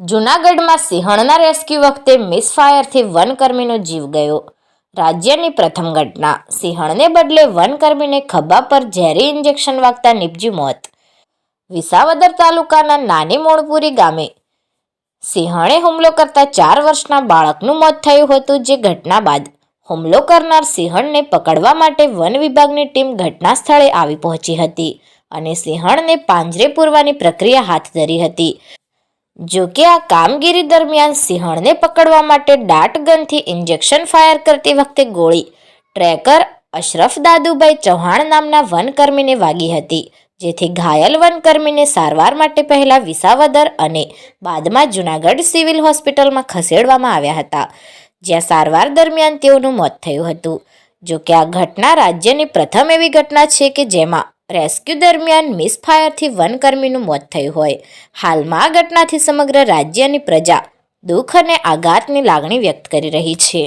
જૂનાગઢમાં સિંહણના રેસ્ક્યુ વખતે મિસફાયરથી વનકર્મીનો જીવ ગયો. રાજ્યની પ્રથમ ઘટના. સિંહણને બદલે વનકર્મીને ખભા પર ઝેરી ઇન્જેક્શન વાગતા નીપજ્યું મોત. વિસાવદર તાલુકાના નાની મોણપુરી ગામે સિંહણે હુમલો કરતા 4 વર્ષના બાળકનું મોત થયું હતું. જે ઘટના બાદ હુમલો કરનાર સિંહણને પકડવા માટે વન વિભાગની ટીમ ઘટના સ્થળે આવી પહોંચી હતી અને સિંહણને પાંજરે પૂરવાની પ્રક્રિયા હાથ ધરી હતી. જો કે આ કામગીરી દરમિયાન સિંહણને પકડવા માટે ડાર્ટ ગનથી ઇન્જેક્શન ફાયર કરતી વખતે ગોળી ટ્રેકર અશરફ દાદુભાઈ ચૌહાણ નામના વનકર્મીને વાગી હતી, જેથી ઘાયલ વનકર્મીને સારવાર માટે પહેલા વિસાવદર અને બાદમાં જૂનાગઢ સિવિલ હોસ્પિટલમાં ખસેડવામાં આવ્યા હતા, જ્યાં સારવાર દરમિયાન તેઓનું મોત થયું હતું. જો કે આ ઘટના રાજ્યની પ્રથમ એવી ઘટના છે કે જેમાં રેસ્ક્યુ દરમિયાન મિસફાયરથી વનકર્મીનું મોત થયું હોય. હાલમાં આ ઘટનાથી સમગ્ર રાજ્યની પ્રજા દુઃખ અને આઘાતની લાગણી વ્યક્ત કરી રહી છે.